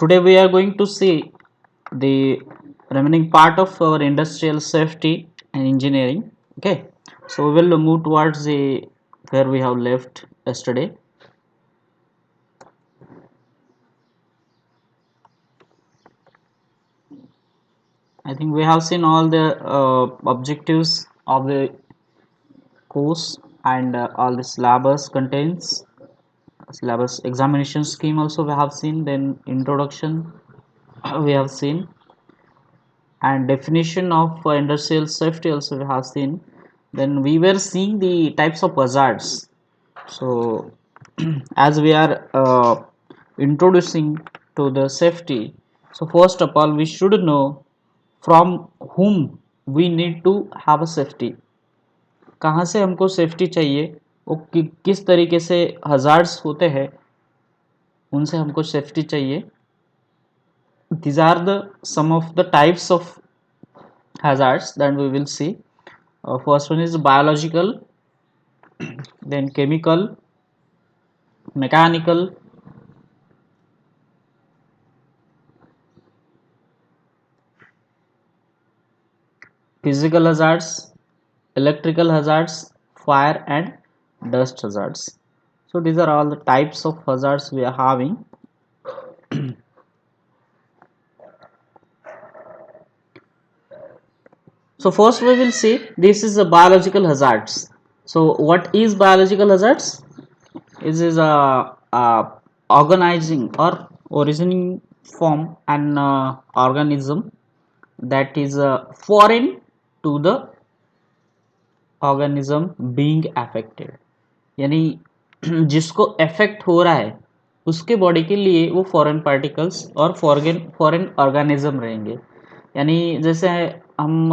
Today we are going to see the remaining part of our industrial safety and engineering. Okay, so we will move towards the where we have left yesterday. I think we have seen all the objectives of the course and all the syllabus contains syllabus examination scheme also we have seen, then introduction we have seen, and definition of industrial safety also we have seen. Then we were seeing the types of hazards. So as we are introducing to the safety, so first of all we should know from whom we need to have a safety. कहाँ से हमको safety चाहिए, वो किस तरीके से hazards होते हैं उनसे हमको सेफ्टी चाहिए. These are the some of the types of hazards that we will see. First one is biological, then chemical, mechanical, physical hazards, electrical hazards, fire and dust hazards. So these are all the types of hazards we are having. So first we will see this is a biological hazards. So what is biological hazards? It is a organizing or originating from an organism that is foreign to the organism being affected. यानी जिसको affect हो रहा है उसके body के लिए वो foreign particles और फॉरेन ऑर्गेनिज्म रहेंगे. यानी जैसे हम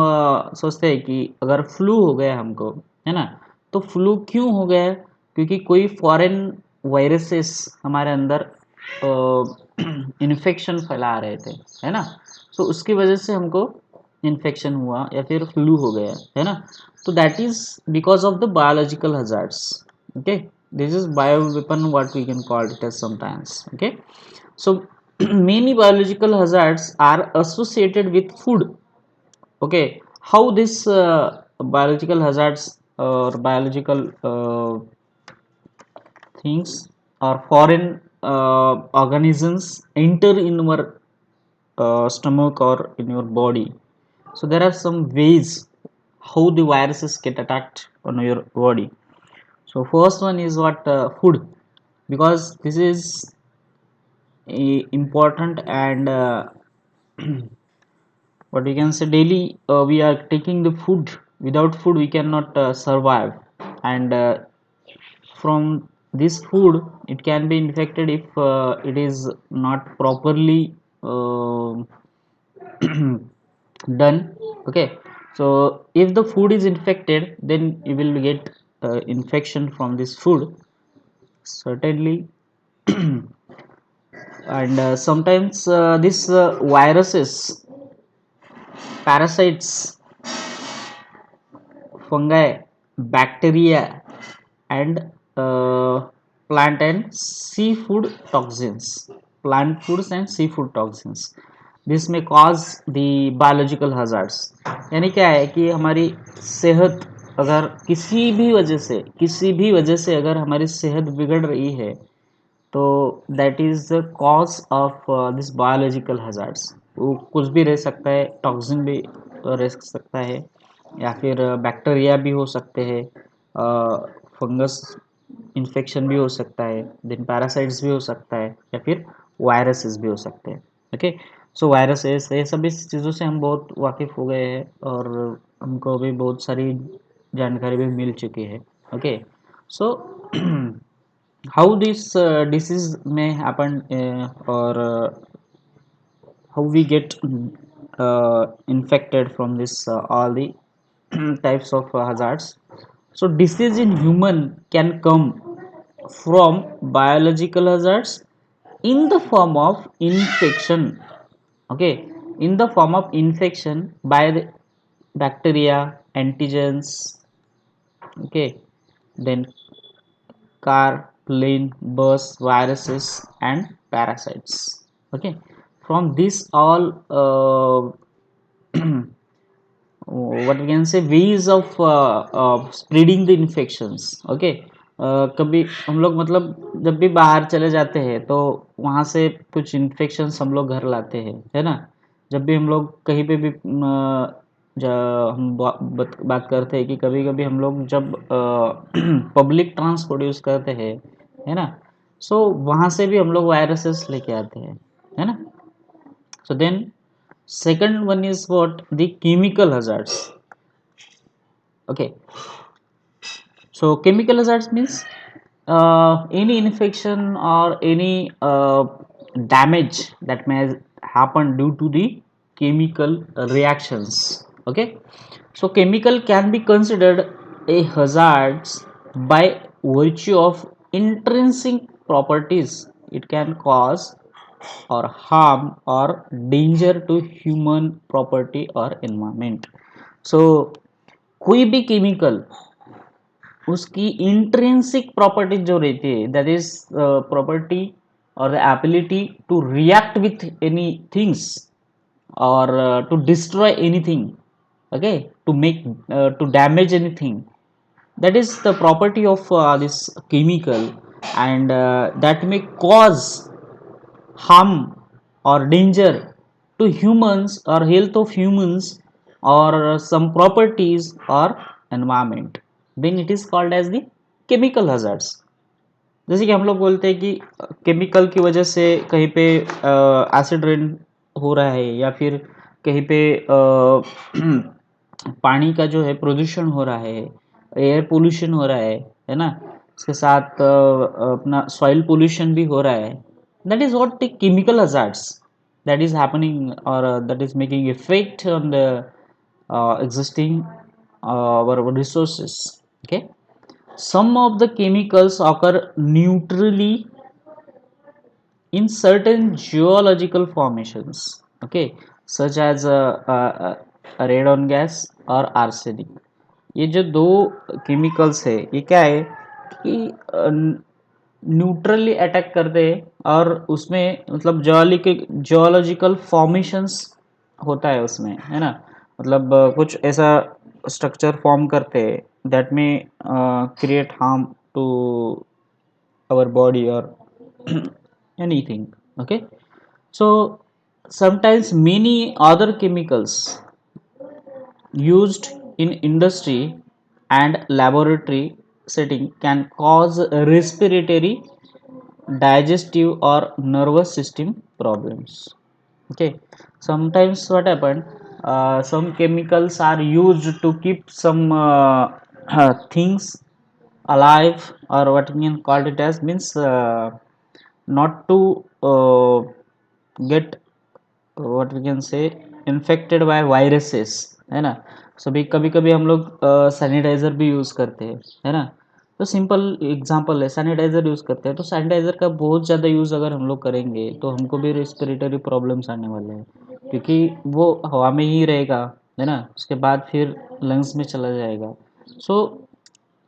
सोचते हैं कि अगर फ्लू हो गया हमको, है ना, तो फ्लू क्यों हो गया है? क्योंकि कोई फॉरेन वायरसेस हमारे अंदर इन्फेक्शन फैला रहे थे, है ना. तो उसकी वजह से हमको इन्फेक्शन हुआ या फिर फ्लू हो गया, है ना. तो that is because of the biological hazards. Okay, this is bio weapon what we can call it as sometimes. Okay, so many biological hazards are associated with food. Okay, how this biological hazards or biological things or foreign organisms enter in our stomach or in your body. So there are some ways how the viruses get attacked on your body. So first one is what food, because this is important and what we can say daily we are taking the food. Without food we cannot survive, and from this food it can be infected if it is not properly done. Okay, so if the food is infected then you will get infection from this food certainly. And sometimes these viruses, parasites, fungi, bacteria and plant and seafood toxins, plant foods and seafood toxins, this may cause the biological hazards. यानी क्या है कि हमारी सेहत अगर किसी भी वजह से अगर हमारी सेहत बिगड़ रही है तो that is the cause of this biological hazards. वो कुछ भी रह सकता है, टॉक्सिन भी रह सकता है, या फिर बैक्टीरिया भी हो सकते हैं, फंगस इन्फेक्शन भी हो सकता है, देन पैरासाइट्स भी हो सकता है, या फिर वायरसेस भी हो सकते हैं. ओके, सो वायरसेस ये सभी चीज़ों से हम बहुत वाकिफ़ हो गए हैं और हमको भी बहुत सारी जानकारी भी मिल चुकी है. Okay, so how this disease may happen or how we get infected from this all the types of hazards. So disease in human can come from biological hazards in the form of infection. Okay, in the form of infection by the bacteria, antigens. Okay, then car, plane, bus, viruses and parasites. Okay, from this all what we can say ways of spreading the infections. okay, कभी हम लोग मतलब जब भी बाहर चले जाते हैं तो वहाँ से कुछ इन्फेक्शंस हम लोग घर लाते हैं, है ना। जब भी हम लोग कहीं पे भी हम बात करते हैं कि कभी कभी हम लोग जब पब्लिक ट्रांसपोर्ट यूज़ करते हैं, है ना, सो वहाँ से भी हम लोग वायरसेस लेके आते हैं, है ना। so then second one is what the chemical hazards. okay, so chemical hazards means any infection or any damage that may happen due to the chemical reactions. okay, so chemical can be considered a hazard by virtue of intrinsic properties. It can cause or harm or danger to human property or environment. so कोई भी chemical उसकी intrinsic property जो रहती है, that is property और the ability to react with any things और to destroy anything, okay, to make to damage anything, that is the property of this chemical, and that may cause harm or danger to humans or health of humans or some properties or environment, then it is called as the chemical hazards. जैसे कि हम लोग बोलते हैं कि chemical की वजह से कहीं पे एसिड रेन हो रहा है, या फिर कहीं पे पानी का जो है प्रदूषण हो रहा है, एयर पोल्यूशन हो रहा है ना, इसके साथ अपना सॉइल पोल्यूशन भी हो रहा है, that is what the chemical hazards that is happening or that is making effect on the existing our resources. okay, some of the chemicals occur neutrally in certain geological formations, okay, such as radon gas और arsenic. ये जो दो chemicals है ये क्या है कि neutrally attack करते हैं और उसमें मतलब जियोलॉजिकल फॉर्मेशंस होता है उसमें, है ना। मतलब कुछ ऐसा स्ट्रक्चर फॉर्म करते हैं दैट में create harm to our body or anything. okay, so sometimes many other chemicals used in industry and laboratory setting can cause respiratory, digestive or nervous system problems. okay, sometimes what happened, some chemicals are used to keep some things alive, or what we can call it as means not to get what we can say infected by viruses, है ना। सभी कभी कभी हम लोग sanitiser भी use करते हैं, है ना। तो सिंपल एग्जांपल है, सैनिटाइजर यूज़ करते हैं तो सैनिटाइजर का बहुत ज़्यादा यूज़ अगर हम लोग करेंगे तो हमको भी रेस्पिरेटरी प्रॉब्लम्स आने वाले हैं, क्योंकि वो हवा में ही रहेगा, है ना, उसके बाद फिर लंग्स में चला जाएगा। सो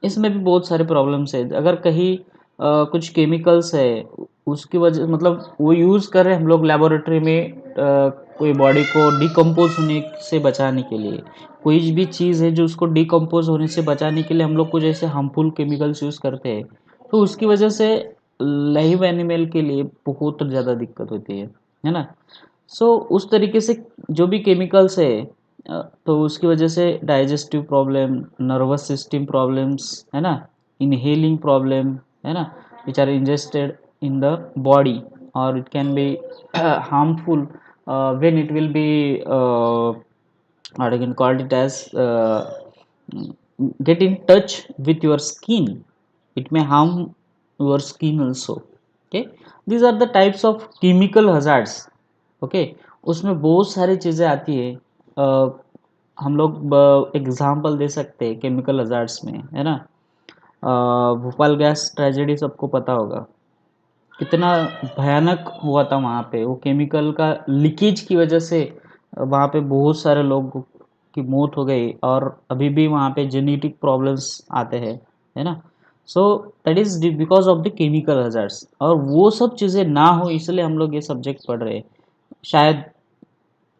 इसमें भी बहुत सारे प्रॉब्लम्स है। अगर कहीं कुछ केमिकल्स है उसकी वजह मतलब वो यूज़ कर रहे हैं हम लोग लेबोरेटरी में कोई बॉडी को डिकम्पोज होने से बचाने के लिए, कोई भी चीज़ है जो उसको डिकम्पोज होने से बचाने के लिए हम लोग कुछ ऐसे हार्मफुल केमिकल्स यूज़ करते हैं, तो उसकी वजह से लाइव एनिमल के लिए बहुत ज़्यादा दिक्कत होती है ना। सो उस तरीके से जो भी केमिकल्स है तो उसकी वजह से digestive problem, nervous system problems, है ना, इनहेलिंग प्रॉब्लम, है ना, which are ingested in the body, और it can be harmful when it will be what I can call it as get in touch with your skin, it may harm your skin also. okay, these are the types of chemical hazards. okay, उसमें बहुत सारी चीज़ें आती है, हम लोग example दे सकते हैं केमिकल हजार्ड्स में, है ना। भोपाल गैस ट्रेजेडी सबको पता होगा, कितना भयानक हुआ था वहाँ पे, वो केमिकल का लीकेज की वजह से वहाँ पे बहुत सारे लोग की मौत हो गई, और अभी भी वहाँ पे जेनेटिक प्रॉब्लम्स आते हैं, है ना। So that is because of the chemical hazards, और वो सब चीज़ें ना हो इसलिए हम लोग ये सब्जेक्ट पढ़ रहे हैं। शायद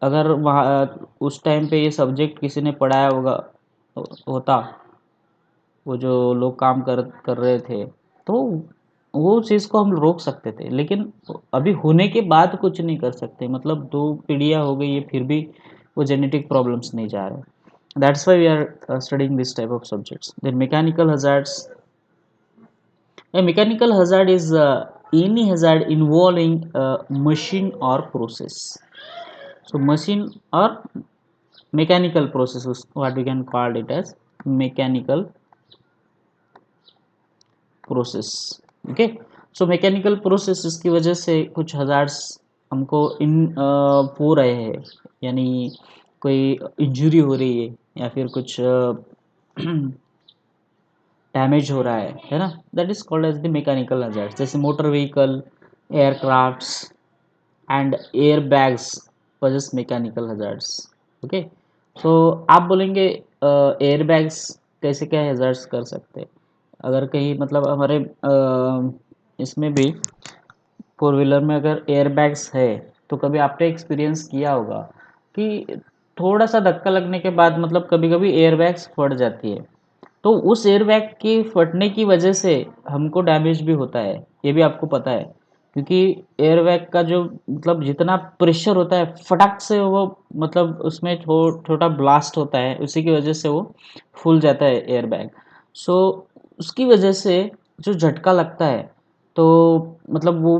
अगर वहाँ उस टाइम पे ये सब्जेक्ट किसी ने पढ़ाया होगा होता, वो जो लोग काम कर रहे थे, तो वो चीज़ को हम रोक सकते थे, लेकिन अभी होने के बाद कुछ नहीं कर सकते। मतलब 2 पीढ़ियाँ हो गई है, फिर भी वो जेनेटिक प्रॉब्लम्स नहीं जा रहे। That's why we are studying this type of subjects. Then mechanical hazards. A mechanical hazard is any hazard involving a machine or process. So machine or mechanical processes, what we can call it as mechanical process. Okay, so mechanical processes की वजह से कुछ hazards हमको इन हो रहे हैं, यानी कोई इंजरी हो रही है या फिर कुछ डैमेज हो रहा है ना, that is called as the mechanical hazards. जैसे motor vehicle, aircrafts and air bags poses mechanical hazards. Okay, so आप बोलेंगे एयर बैग्स कैसे क्या हजार्ड्स कर सकते हैं? अगर कहीं मतलब हमारे इसमें भी फोर व्हीलर में अगर एयर बैग्स है, तो कभी आपने एक्सपीरियंस किया होगा कि थोड़ा सा धक्का लगने के बाद मतलब कभी कभी एयर बैग्स फट जाती है, तो उस एयर बैग के फटने की वजह से हमको डैमेज भी होता है, ये भी आपको पता है। क्योंकि एयर बैग का जो मतलब जितना प्रेशर होता है, फटाक से वो मतलब उसमें छोटा ब्लास्ट होता है, उसी की वजह से वो फूल जाता है एयर बैग। सो उसकी वजह से जो झटका लगता है, तो मतलब वो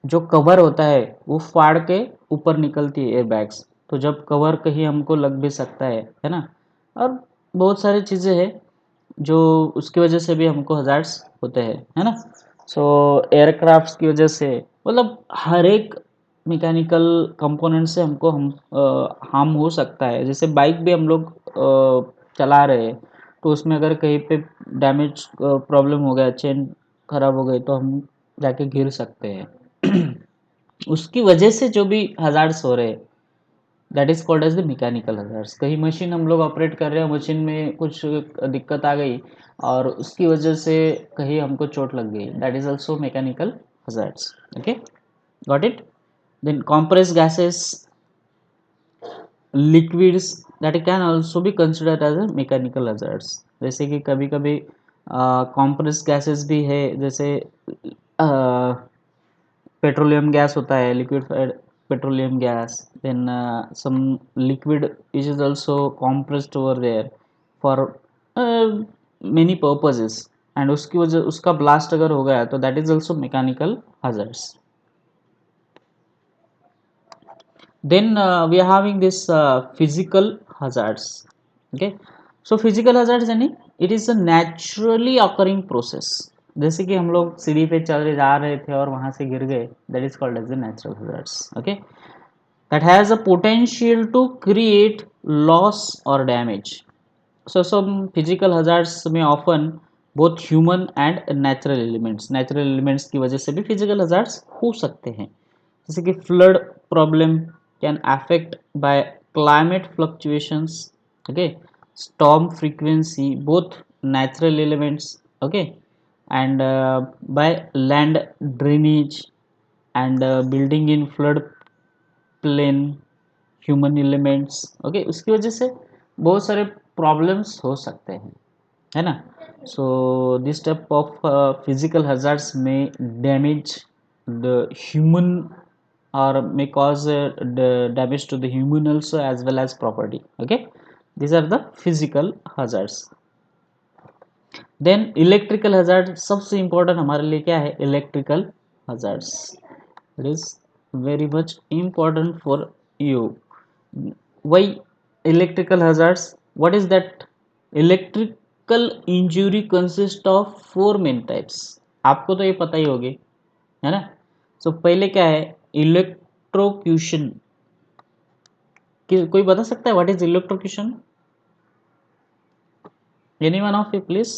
जो कवर होता है वो फाड़ के ऊपर निकलती है एयर बैग्स। तो जब कवर कहीं हमको लग भी सकता है ना। और बहुत सारी चीज़ें हैं जो उसकी वजह से भी हमको हजार्ड्स होते हैं, है ना। सो एयरक्राफ्ट्स की वजह से मतलब हर एक मैकेनिकल कंपोनेंट से हमको हम हार्म हो सकता है। जैसे बाइक भी हम लोग चला रहे हैं, तो उसमें अगर कहीं पे डैमेज प्रॉब्लम हो गया, चेन खराब हो गई, तो हम जाके गिर सकते हैं। उसकी वजह से जो भी हजार्ड्स हो रहे हैं, that is called as the mechanical hazards. कहीं मशीन हम लोग ऑपरेट कर रहे हैं, मशीन में कुछ दिक्कत आ गई और उसकी वजह से कहीं हमको चोट लग गई, that is also mechanical hazards. Okay, got it. Then compressed gases, liquids, that can also be considered as a mechanical hazards। जैसे कि कभी कभी compressed gases भी है, जैसे पेट्रोलियम गैस होता है, liquid petroleum gas. Then some liquid which is also compressed over there for many purposes, and उसकी वजह उसका ब्लास्ट अगर हो गया तो that is also mechanical hazards। Then we are having this physical hazards। Okay, so physical hazards यानी it is a naturally occurring process। जैसे कि हम लोग सीढ़ी पे चल जा रहे थे और वहां से गिर गए, that is called as the natural hazards। Okay, that has a potential to create loss or damage। So some physical hazards में often both human and natural elements की वजह से भी physical hazards हो सकते हैं। जैसे कि flood problem can affect by climate fluctuations। Okay, storm frequency, both natural elements। Okay, and by land drainage and building in flood plain, human elements. Okay, उसकी वजह से बहुत सारे प्रॉब्लम्स हो सकते हैं, है ना। So this type of physical hazards may damage the human or may cause the damage to the human also as well as property। Okay, these are the physical hazards। then electrical hazard, सबसे important हमारे लिए क्या है? electrical hazards। it is very much important for you। why electrical hazards? What is that? electrical injury consists of four main types। आपको तो ये पता ही होगी, है ना। सो पहले क्या है? इलेक्ट्रोक्यूशन। कोई बता सकता है what is electrocution? Any one of you please,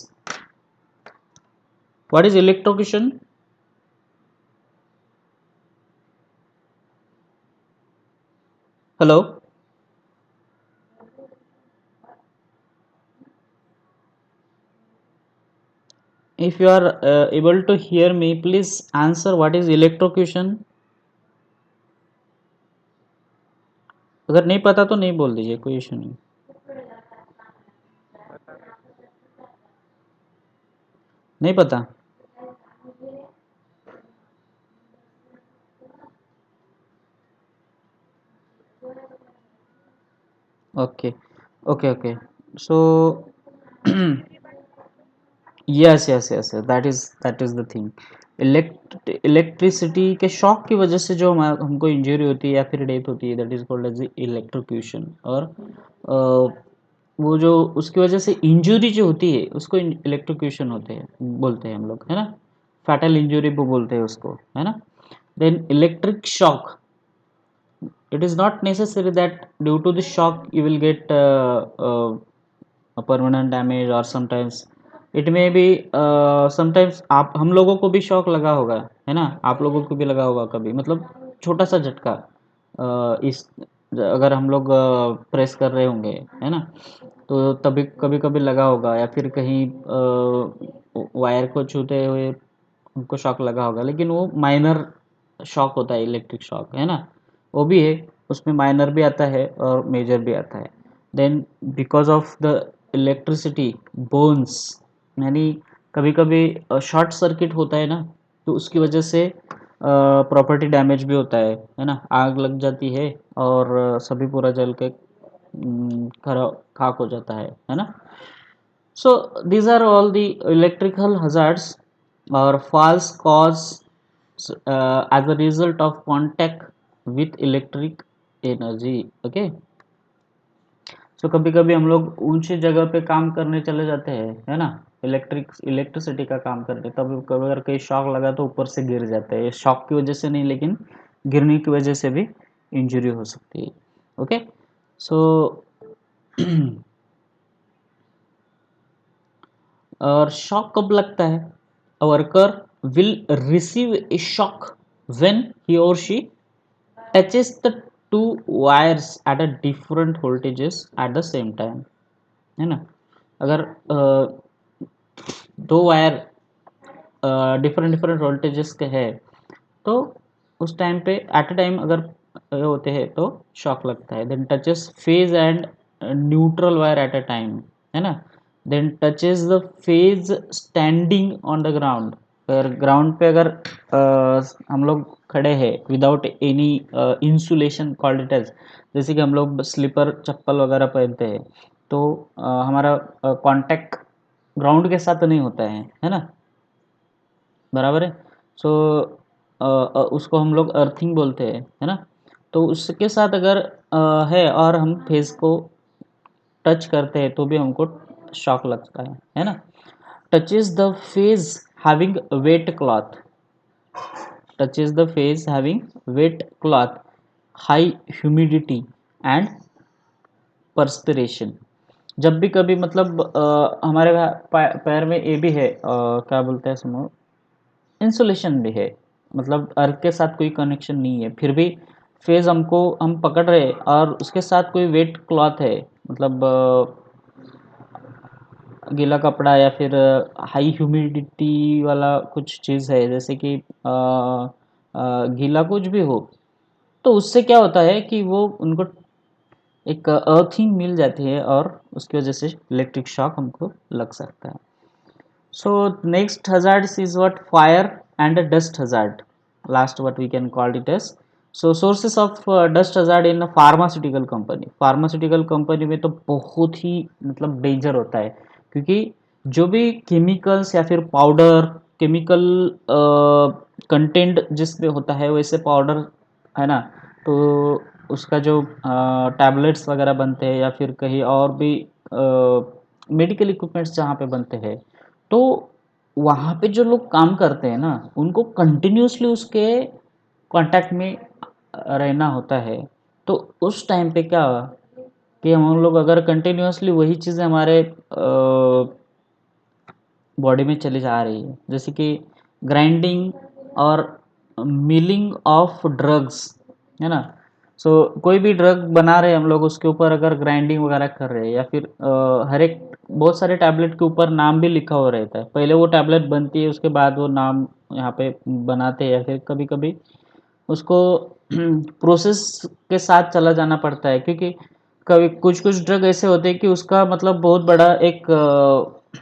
what is electrocution? Hello, if you are able to hear me, please answer what is electrocution। अगर नहीं पता तो नहीं बोल दीजिए, कोई इशू नहीं। नहीं पता। Okay okay okay. So yes yes yes, that is the thing. Electricity के शॉक की वजह से जो हमको इंजरी होती है या फिर डेथ होती है, that is called as electrocution. और वो जो उसकी वजह से इंजरी जो होती है उसको इलेक्ट्रोक्यूशन होते हैं बोलते हैं हम लोग, है ना। फैटल इंजरी वो बोलते हैं उसको, है ना। Then electric shock, it is not necessary that due to the shock you will get a permanent damage, or sometimes it may be sometimes आप हम लोगों को भी शॉक लगा होगा, है ना। आप लोगों को भी लगा होगा कभी, मतलब छोटा सा झटका, इस अगर हम लोग प्रेस कर रहे होंगे, है ना, तो तभी कभी कभी लगा होगा, या फिर कहीं वायर को छूते हुए हमको शॉक लगा होगा, लेकिन वो माइनर शॉक होता है, इलेक्ट्रिक शॉक, है ना। वो भी है, उसमें माइनर भी आता है और मेजर भी आता है। Then because of the electricity burns, यानी कभी कभी शॉर्ट सर्किट होता है ना, तो उसकी वजह से प्रॉपर्टी डैमेज भी होता है ना। आग लग जाती है और सभी पूरा जल के खराब खाक हो जाता है ना। So these are all the electrical hazards or false cause as a result of contact with electric energy. Okay. सो कभी कभी हम लोग ऊंची जगह पे काम करने चले जाते हैं, है ना, इलेक्ट्रिसिटी का काम करते, तब कभी अगर कहीं शॉक लगा तो ऊपर से गिर जाते हैं। शॉक की वजह से नहीं, लेकिन गिरने की वजह से भी इंजरी हो सकती है। ओके। सो और शॉक कब लगता है? A worker will receive a shock when he or she touches the two wires at a different voltages at the same time, है ना। अगर दो वायर डिफरेंट डिफरेंट वोल्टेजेस के है, तो उस टाइम पे एट अ टाइम अगर होते हैं तो शॉक लगता है। Then touches phase and neutral wire at a time, है ना। Then touches the phase standing on the ground, अगर ग्राउंड पे अगर हम लोग खड़े हैं without any insulation called it as, जैसे कि हम लोग स्लीपर चप्पल वगैरह पहनते हैं, तो हमारा कांटेक्ट ग्राउंड के साथ नहीं होता है ना, बराबर है। सो उसको हम लोग अर्थिंग बोलते हैं, है ना। तो उसके साथ अगर है और हम फेस को टच करते हैं तो भी हमको शॉक लगता है ना। Touches the face having wait cloth, touches the face having wait cloth, high humidity and perspiration. जब भी कभी मतलब हमारे पैर में ये भी है, क्या बोलते हैं सुनो, इंसुलेशन भी है, मतलब अर्थ के साथ कोई कनेक्शन नहीं है, फिर भी फेज हमको हम पकड़ रहे और उसके साथ कोई वेट क्लॉथ है, मतलब गीला कपड़ा या फिर हाई ह्यूमिडिटी वाला कुछ चीज़ है, जैसे कि गीला कुछ भी हो, तो उससे क्या होता है कि वो उनको एक अर्थिंग मिल जाती है और उसकी वजह से इलेक्ट्रिक शॉक हमको लग सकता है। So next hazard is what? Fire and dust hazard. Last what we can call it as. So sources of dust hazard in a pharmaceutical company. Pharmaceutical company में तो बहुत ही मतलब डेंजर होता है, क्योंकि जो भी केमिकल्स या फिर पाउडर, केमिकल कंटेंट जिसमें होता है वैसे पाउडर, है ना, तो उसका जो टैबलेट्स वगैरह बनते हैं या फिर कहीं और भी मेडिकल इक्विपमेंट्स जहाँ पे बनते हैं, तो वहाँ पे जो लोग काम करते हैं ना, उनको कंटिन्यूसली उसके कांटेक्ट में रहना होता है। तो उस टाइम पे क्या हुआ कि हम लोग अगर कंटिन्यूसली वही चीज़ें हमारे बॉडी में चली जा रही है, जैसे कि ग्राइंडिंग और मिलिंग ऑफ ड्रग्स, है ना। सो कोई भी ड्रग बना रहे हैं हम लोग, उसके ऊपर अगर ग्राइंडिंग वगैरह कर रहे हैं, या फिर हर एक बहुत सारे टैबलेट के ऊपर नाम भी लिखा हुआ रहता है, पहले वो टैबलेट बनती है उसके बाद वो नाम यहाँ पे बनाते हैं, या फिर कभी कभी उसको प्रोसेस के साथ चला जाना पड़ता है, क्योंकि कभी कुछ कुछ ड्रग ऐसे होते हैं कि उसका मतलब बहुत बड़ा एक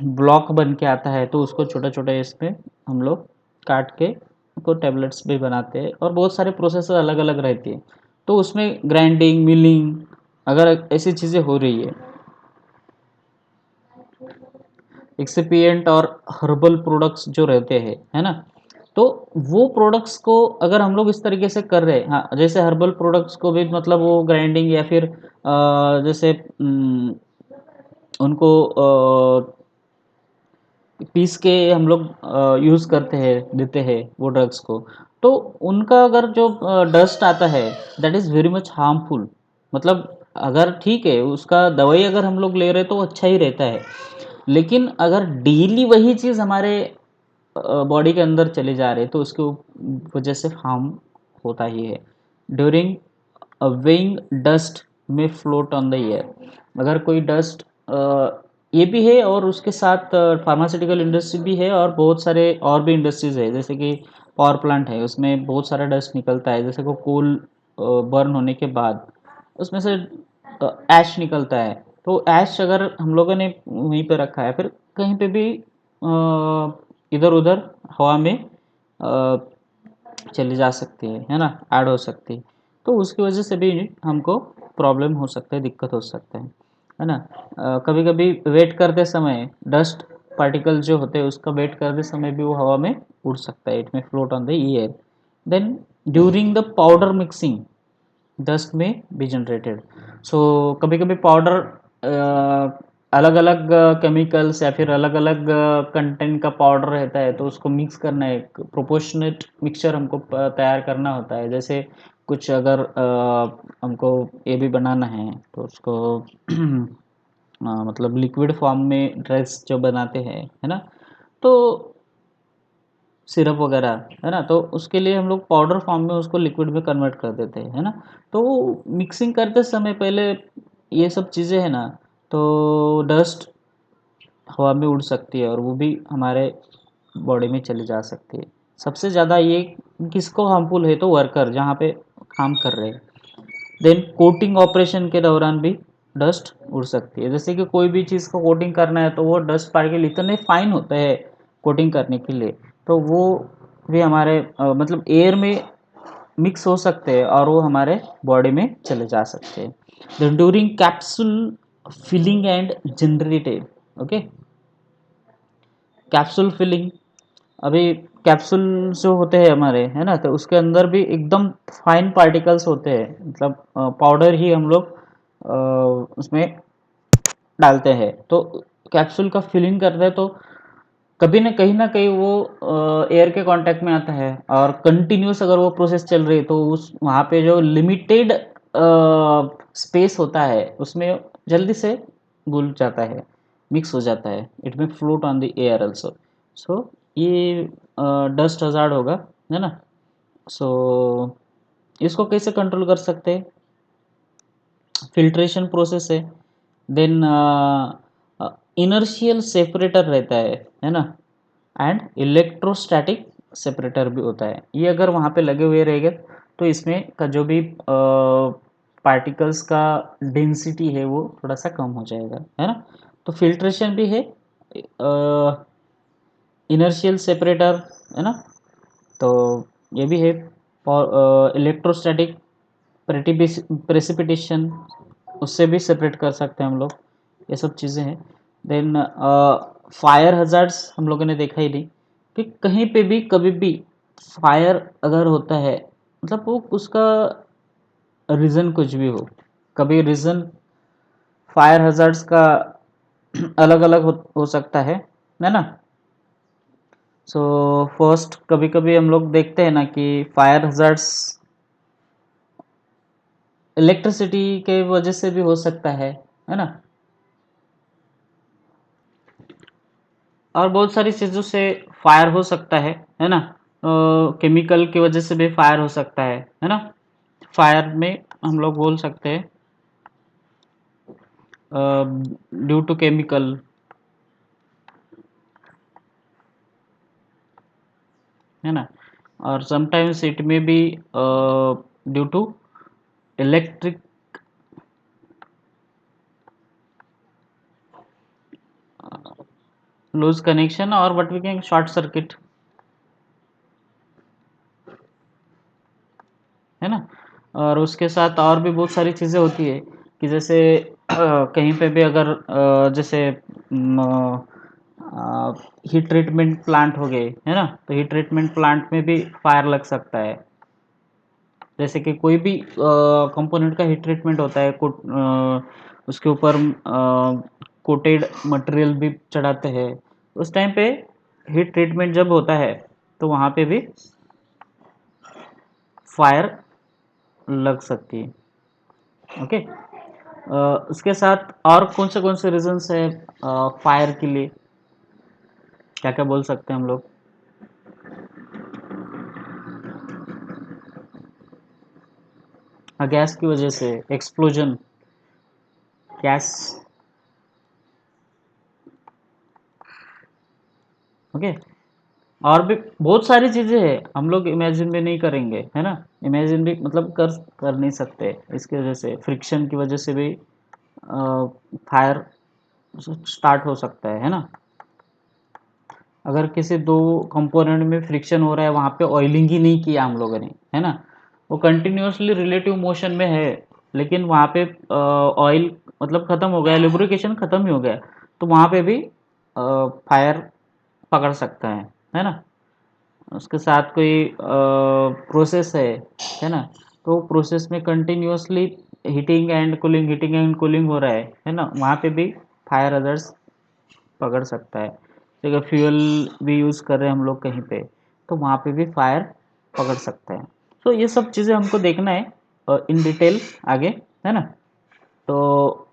ब्लॉक बन के आता है, तो उसको छोटे छोटे इसमें हम लोग काट के उसको टेबलेट्स भी बनाते हैं, और बहुत सारे प्रोसेस अलग अलग रहती है, तो उसमें ग्राइंडिंग मिलिंग अगर ऐसी चीज़ें हो रही है। एक्सिपिएंट और हर्बल प्रोडक्ट्स जो रहते हैं, है ना, तो वो प्रोडक्ट्स को अगर हम लोग इस तरीके से कर रहे हैं, हाँ, जैसे हर्बल प्रोडक्ट्स को भी मतलब वो ग्राइंडिंग या फिर जैसे उनको पीस के हम लोग यूज़ करते हैं, देते हैं वो ड्रग्स को, तो उनका अगर जो डस्ट आता है that is very much harmful. मतलब अगर ठीक है उसका दवाई अगर हम लोग ले रहे तो अच्छा ही रहता है, लेकिन अगर डेली वही चीज़ हमारे बॉडी के अंदर चले जा रहे तो उसके वजह से हार्म होता ही है। ड्यूरिंग वेइंग डस्ट में फ्लोट ऑन द एयर, अगर कोई डस्ट ये भी है, और उसके साथ फार्मास्यूटिकल इंडस्ट्री भी है, और बहुत सारे और भी इंडस्ट्रीज है, जैसे कि पावर प्लांट है, उसमें बहुत सारा डस्ट निकलता है, जैसे को कोल बर्न होने के बाद उसमें से ऐश निकलता है, तो ऐश अगर हम लोगों ने वहीं पे रखा है, फिर कहीं पे भी इधर उधर हवा में चली जा सकती है ना, ऐड हो सकती है, तो उसकी वजह से भी हमको प्रॉब्लम हो सकता है, दिक्कत हो सकता है ना। कभी कभी वेट करते समय डस्ट पार्टिकल जो होते हैं उसका वेट करते समय भी वो हवा में उड़ सकता है, इट में float on the air. Then during the powder mixing dust में भी जनरेटेड। सो कभी कभी पाउडर अलग अलग केमिकल्स या फिर अलग अलग कंटेंट का पाउडर रहता है, तो उसको मिक्स करना है, एक प्रोपोर्शनेट मिक्सचर हमको तैयार करना होता है। जैसे कुछ अगर हमको ये भी बनाना है तो उसको मतलब लिक्विड फॉर्म में ड्रग्स जो बनाते हैं, है ना, तो सिरप वगैरह, है ना, तो उसके लिए हम लोग पाउडर फॉर्म में उसको लिक्विड में कन्वर्ट कर देते हैं, है ना। तो मिक्सिंग करते समय पहले ये सब चीज़ें है ना, तो डस्ट हवा में उड़ सकती है और वो भी हमारे बॉडी में चली जा सकती है। सबसे ज़्यादा ये किसको हार्मफुल है, तो वर्कर जहाँ पे काम कर रहे हैं। देन कोटिंग ऑपरेशन के दौरान भी डस्ट उड़ सकती है, जैसे कि कोई भी चीज़ को कोटिंग करना है तो वो डस्ट पार्टिकल इतने फाइन होते हैं कोटिंग करने के लिए, तो वो भी हमारे मतलब एयर में मिक्स हो सकते हैं और वो हमारे बॉडी में चले जा सकते हैं। Then during capsule filling and generated, okay, capsule filling, अभी कैप्सूल जो होते हैं हमारे, है ना, तो उसके अंदर भी एकदम फाइन पार्टिकल्स होते हैं, मतलब पाउडर ही हम लोग उसमें डालते हैं, तो कैप्सूल का फिलिंग करते हैं, तो कभी ना कहीं वो एयर के कांटेक्ट में आता है, और कंटिन्यूस अगर वो प्रोसेस चल रही है तो उस वहाँ पे जो लिमिटेड स्पेस होता है उसमें जल्दी से घुल जाता है, मिक्स हो जाता है, इट में float on the air also. So ये डस्ट हजार्ड होगा, है ना। सो इसको कैसे कंट्रोल कर सकते हैं, फिल्ट्रेशन प्रोसेस है। देन इनर्शियल सेपरेटर रहता है ना, एंड इलेक्ट्रोस्टैटिक सेपरेटर भी होता है। ये अगर वहाँ पे लगे हुए रहेंगे तो इसमें का जो भी पार्टिकल्स का डेंसिटी है वो थोड़ा सा कम हो जाएगा, है ना। तो फिल्ट्रेशन भी है, इनर्शियल सेपरेटर, है ना, तो ये भी है, और इलेक्ट्रोस्टैटिक प्रेसिपिटेशन उससे भी सेपरेट कर सकते हैं हम लोग, ये सब चीज़ें हैं। देन फायर हजार्ड्स हम लोगों ने देखा ही नहीं कि कहीं पे भी कभी भी फायर अगर होता है, मतलब वो उसका रीज़न कुछ भी हो, कभी रीज़न फायर हजार्ड्स का अलग अलग हो सकता है ना। सो फर्स्ट कभी कभी हम लोग देखते हैं ना कि फायर हजार्ड्स इलेक्ट्रिसिटी के वजह से भी हो सकता है ना, और बहुत सारी चीज़ों से फायर हो सकता है ना, केमिकल की वजह से भी फायर हो सकता है ना। फायर में हम लोग बोल सकते हैं ड्यू टू केमिकल, है ना, और sometimes it may be due to electric loose connection or what we can short circuit, है ना। और उसके साथ और भी बहुत सारी चीज़ें होती है कि जैसे कहीं पे भी अगर जैसे हीट ट्रीटमेंट प्लांट हो गए, है ना, तो हीट ट्रीटमेंट प्लांट में भी फायर लग सकता है। जैसे कि कोई भी कंपोनेंट का हीट ट्रीटमेंट होता है, उसके ऊपर कोटेड मटेरियल भी चढ़ाते हैं, उस टाइम पे हीट ट्रीटमेंट जब होता है तो वहाँ पे भी फायर लग सकती है। ओके। उसके साथ और कौन से रीजंस है फायर के लिए, क्या क्या बोल सकते हैं हम लोग? गैस की वजह से एक्सप्लोजन, गैस। ओके। और भी बहुत सारी चीजें हैं, हम लोग इमेजिन भी नहीं करेंगे, है ना। इमेजिन भी मतलब कर नहीं सकते, इसकी वजह से फ्रिक्शन की वजह से भी फायर स्टार्ट हो सकता है ना। अगर किसी दो कंपोनेंट में फ्रिक्शन हो रहा है, वहाँ पे ऑयलिंग ही नहीं किया हम लोगों ने, है ना, वो कंटिन्यूसली रिलेटिव मोशन में है, लेकिन वहाँ पे ऑयल मतलब खत्म हो गया, लुब्रिकेशन खत्म ही हो गया, तो वहाँ पे भी फायर पकड़ सकता है ना। उसके साथ कोई प्रोसेस है ना, तो प्रोसेस में कंटिन्यूसली हीटिंग एंड कूलिंग हो रहा है ना, वहाँ पे भी फायर अदर्स पकड़ सकता है। तो अगर फ्यूल भी यूज़ कर रहे हैं हम लोग कहीं पे, तो वहाँ पे भी फायर पकड़ सकता है। तो ये सब चीज़ें हमको देखना है इन डिटेल आगे, है ना। तो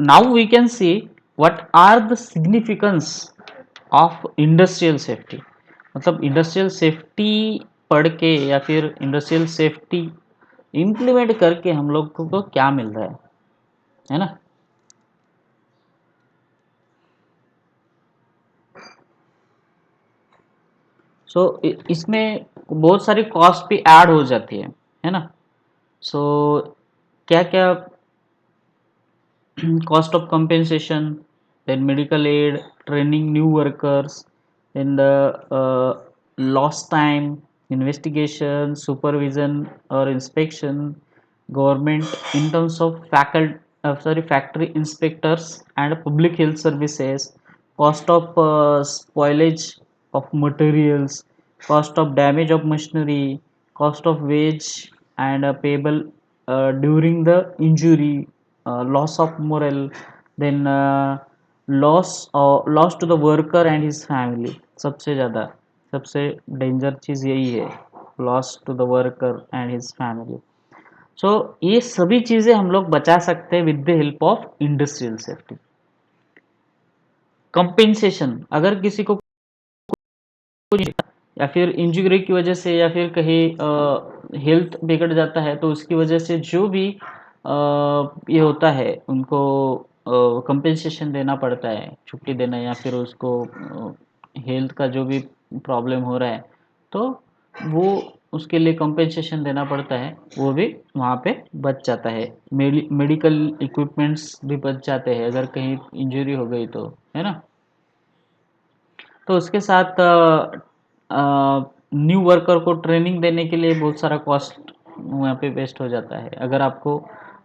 now we can see what are the significance of industrial safety. मतलब इंडस्ट्रियल सेफ्टी पढ़ के या फिर इंडस्ट्रियल सेफ्टी इम्प्लीमेंट करके हम लोग को क्या मिल रहा है ना। सो इसमें बहुत सारी कॉस्ट भी ऐड हो जाती है ना। सो क्या क्या, cost of compensation, then medical aid, training new workers, then the lost time, investigation, supervision or inspection, government in terms of factory inspectors and public health services, cost of spoilage of materials, cost of damage of machinery, cost of wage and payable during the injury, loss of morale, then loss to the worker and his family। सबसे ज़्यादा सबसे danger चीज़ यही है, loss to the worker and his family. So ये सभी चीज़ें हम लोग बचा सकते हैं with the help of industrial safety. Compensation, अगर किसी को या फिर इंजरी की वजह से या फिर कहीं हेल्थ बिगड़ जाता है, तो उसकी वजह से जो भी ये होता है उनको कंपेंसेशन देना पड़ता है, छुट्टी देना या फिर उसको हेल्थ का जो भी प्रॉब्लम हो रहा है, तो वो उसके लिए कंपेंसेशन देना पड़ता है, वो भी वहाँ पे बच जाता है। मेडिकल इक्विपमेंट्स भी बच जाते हैं अगर कहीं इंजरी हो गई तो, है ना। तो उसके साथ न्यू वर्कर को ट्रेनिंग देने के लिए बहुत सारा कॉस्ट वहाँ पे वेस्ट हो जाता है, अगर आपको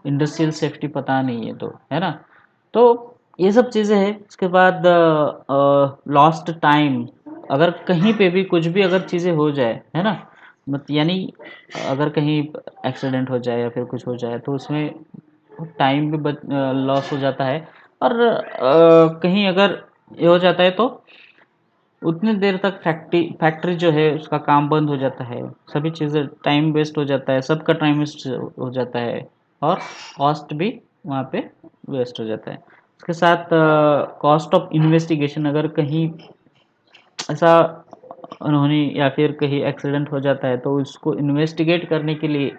इंडस्ट्रियल सेफ्टी पता नहीं है तो, है ना। तो ये सब चीज़ें हैं। उसके बाद लॉस्ट टाइम, अगर कहीं पे भी कुछ भी अगर चीज़ें हो जाए, है ना, मत यानी अगर कहीं एक्सीडेंट हो जाए या फिर कुछ हो जाए, तो उसमें टाइम भी लॉस हो जाता है। और कहीं अगर ये हो जाता है तो उतनी देर तक फैक्ट्री जो है उसका काम बंद हो जाता है, सभी चीज़ें टाइम वेस्ट हो जाता है, सबका टाइम वेस्ट हो जाता है, और कॉस्ट भी वहाँ पे वेस्ट हो जाता है। उसके साथ कॉस्ट ऑफ इन्वेस्टिगेशन, अगर कहीं ऐसा उन्होंने या फिर कहीं एक्सीडेंट हो जाता है, तो उसको इन्वेस्टिगेट करने के लिए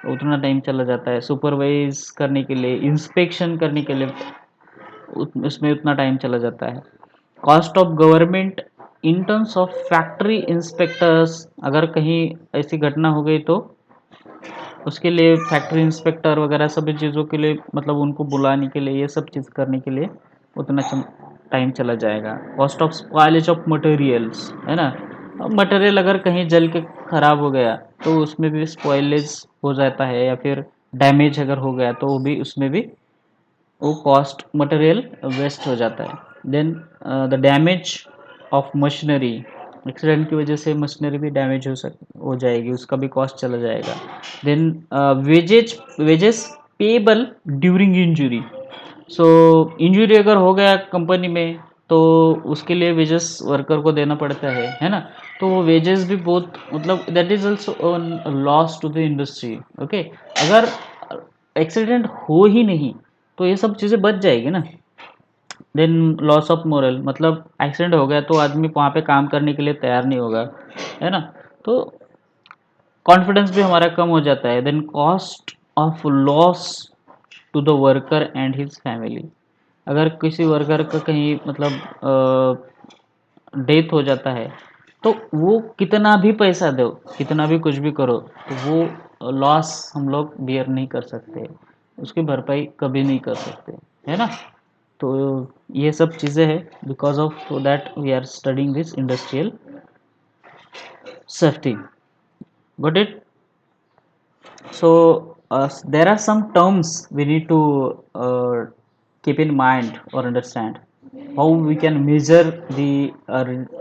उतना टाइम चला जाता है, सुपरवाइज करने के लिए, इंस्पेक्शन करने के लिए उसमें उतना टाइम चला जाता है। Cost of government in terms of factory inspectors, अगर कहीं ऐसी घटना हो गई तो उसके लिए फैक्ट्री इंस्पेक्टर वगैरह सभी चीज़ों के लिए, मतलब उनको बुलाने के लिए, ये सब चीज़ करने के लिए उतना टाइम चला जाएगा। Cost of spoilage of materials, है ना, मटेरियल अगर कहीं जल के ख़राब हो गया तो उसमें भी स्पॉइलेज हो जाता है, या फिर डैमेज अगर हो गया तो वो भी, उसमें भी वो कॉस्ट, मटेरियल वेस्ट हो जाता है। Then the damage of machinery, accident की वजह से मशीनरी भी डैमेज हो जाएगी, उसका भी कॉस्ट चला जाएगा। Then wages payable during injury, so injury अगर हो गया कंपनी में तो उसके लिए वेजेस वर्कर को देना पड़ता है ना, तो वो वेजेस भी बहुत, मतलब that is also loss to the industry. Okay, अगर एक्सीडेंट हो ही नहीं तो ये सब चीज़ें बच जाएगी ना। देन लॉस ऑफ मोरल, मतलब एक्सीडेंट हो गया तो आदमी वहाँ पे काम करने के लिए तैयार नहीं होगा, है ना, तो कॉन्फिडेंस भी हमारा कम हो जाता है। Then cost of loss to the worker and his family, अगर किसी वर्कर का कहीं मतलब डेथ हो जाता है तो वो कितना भी पैसा दो, कितना भी कुछ भी करो, तो वो लॉस हम लोग बियर नहीं कर सकते, उसकी भरपाई कभी नहीं कर सकते, है ना। तो ये सब चीज़ें हैं, because of that we are studying this industrial safety. Got it? So there are some terms we need to keep in mind or understand how we can measure the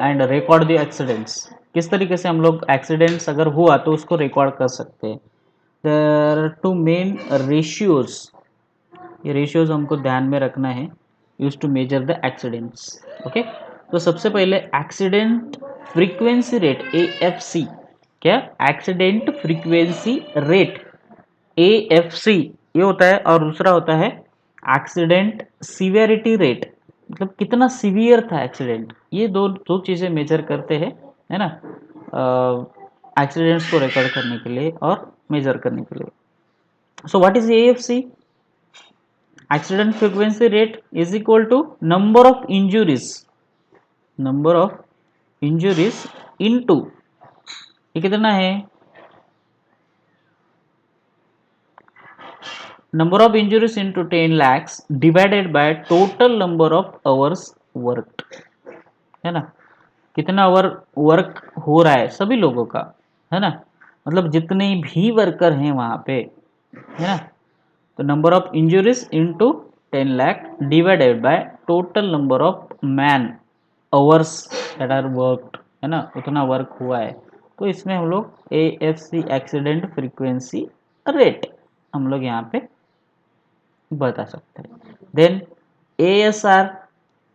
and record the accidents, किस तरीके से हम लोग accidents अगर हुआ तो उसको record कर सकते हैं। There are two main ratios, ये रेशियोज हमको ध्यान में रखना है, use to measure the accidents. Okay, तो सबसे पहले एक्सीडेंट फ्रीक्वेंसी रेट, AFC, क्या, एक्सीडेंट फ्रीक्वेंसी रेट, AFC ये होता है, और दूसरा होता है एक्सीडेंट सीवियरिटी रेट, मतलब कितना सीवियर था एक्सीडेंट। ये दो दो चीज़ें मेजर करते हैं, है ना, एक्सीडेंट्स को रिकॉर्ड करने के लिए और मेजर करने के लिए। So what is AFC? Accident frequency rate is equal to number of injuries, number of injuries into, ये कितना है, number of injuries into 10 lakhs divided by total number of hours worked, है ना, कितना आवर वर्क हो रहा है सभी लोगों का, है ना, मतलब जितने भी वर्कर हैं वहां पे, है ना, तो number of injuries into 10 lakh divided by total number of man hours that are worked, है ना, उतना वर्क हुआ है, तो इसमें हम लोग AFC एक्सीडेंट फ्रीक्वेंसी रेट हम लोग यहाँ पे बता सकते हैं। Then ASR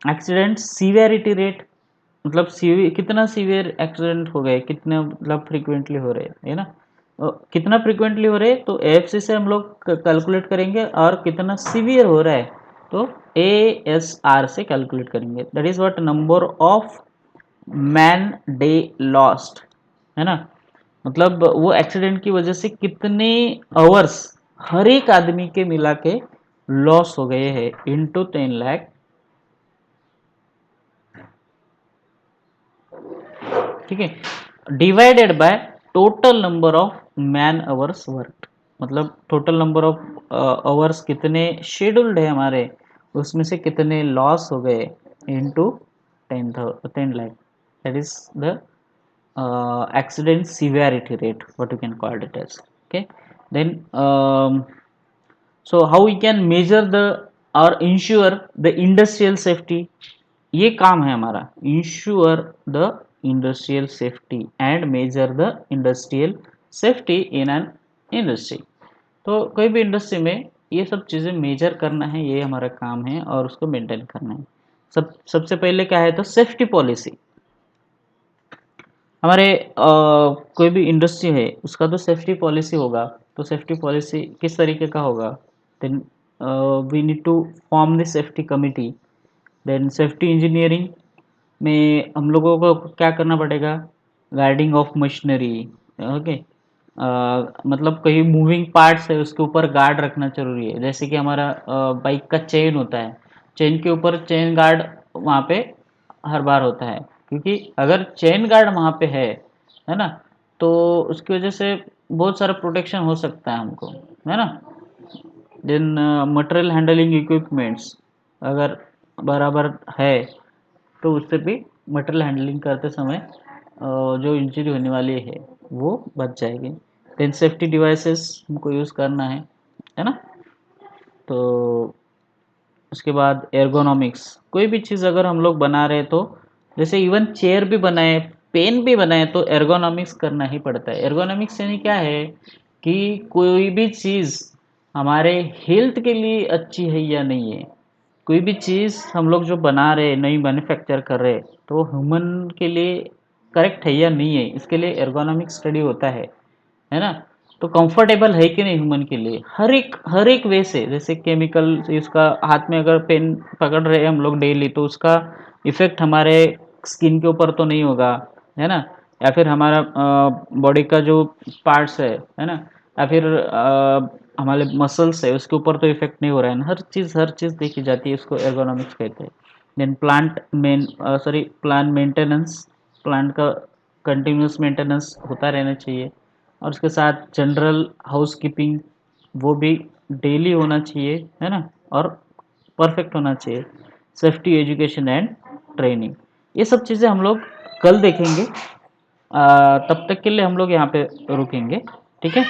accident severity rate, मतलब कितना सीवियर एक्सीडेंट हो गए, कितने मतलब फ्रीक्वेंटली हो रहे हैं, है ना, कितना फ्रीक्वेंटली हो रहे हैं तो AFC से हम लोग कैलकुलेट करेंगे, और कितना सीवियर हो रहा है तो ASR से कैलकुलेट करेंगे। That is what, number of man day lost, है ना, मतलब वो एक्सीडेंट की वजह से कितने आवर्स हर एक आदमी के मिला के लॉस हो गए हैं इनटू 10 लाख, ठीक है, divided by total number of man hours work, मतलब टोटल नंबर ऑफ आवर्स कितने शेड्यूल्ड है हमारे, उसमें से कितने लॉस हो गए into 10 lakh, that is the accident severity rate, what you can call it as। Okay, then so how we can measure the or ensure the industrial safety, ये काम है हमारा, ensure the industrial safety and measure the industrial safety in an industry। तो कोई भी industry में ये सब चीज़ें मेजर करना है, ये हमारा काम है, और उसको मेंटेन करना है। सबसे पहले क्या है तो सेफ्टी पॉलिसी, हमारे कोई भी इंडस्ट्री है उसका तो सेफ्टी पॉलिसी होगा, तो सेफ्टी पॉलिसी किस तरीके का होगा, then we need to form the safety committee. Then safety engineering में हम लोगों को क्या करना पड़ेगा, गार्डिंग ऑफ मशीनरी, ओके, मतलब कहीं मूविंग पार्ट्स है उसके ऊपर गार्ड रखना जरूरी है, जैसे कि हमारा बाइक का चेन होता है, चेन के ऊपर चेन गार्ड वहाँ पे हर बार होता है, क्योंकि अगर चेन गार्ड वहाँ पे है ना, तो उसकी वजह से बहुत सारा प्रोटेक्शन हो सकता है हमको, है ना। देन मटेरियल हैंडलिंग इक्विपमेंट्स अगर बराबर है तो उससे भी मटेरियल हैंडलिंग करते समय जो इंजरी होने वाली है वो बच जाएगी। देन सेफ्टी डिवाइसेस हमको यूज़ करना है ना। तो उसके बाद एर्गोनॉमिक्स, कोई भी चीज़ अगर हम लोग बना रहे तो जैसे इवन चेयर भी बनाए, पेन भी बनाए, तो एर्गोनॉमिक्स करना ही पड़ता है। एर्गोनॉमिक्स यानी क्या है कि कोई भी चीज़ हमारे हेल्थ के लिए अच्छी है या नहीं है। कोई भी चीज़ हम लोग जो बना रहे हैं, नई मैन्युफैक्चर कर रहे हैं, तो ह्यूमन के लिए करेक्ट है या नहीं है, इसके लिए एर्गोनॉमिक स्टडी होता है ना। तो कंफर्टेबल है कि नहीं ह्यूमन के लिए, हर एक वे से। जैसे केमिकल इसका हाथ में अगर पेन पकड़ रहे हैं हम लोग डेली, तो उसका इफेक्ट हमारे स्किन के ऊपर तो नहीं होगा, है ना। या फिर हमारा बॉडी का जो पार्ट्स है ना, या फिर हमारे मसल्स है उसके ऊपर तो इफेक्ट नहीं हो रहा है ना। हर चीज़ देखी जाती है, उसको एर्गोनॉमिक्स कहते हैं। देन प्लांट मेंटेनेंस, प्लांट का कंटिन्यूस मेंटेनेंस होता रहना चाहिए। और उसके साथ जनरल हाउसकीपिंग वो भी डेली होना चाहिए, है ना। और परफेक्ट होना चाहिए। सेफ्टी एजुकेशन एंड ट्रेनिंग, ये सब चीज़ें हम लोग कल देखेंगे। तब तक के लिए हम लोग यहाँ पे रुकेंगे, ठीक है।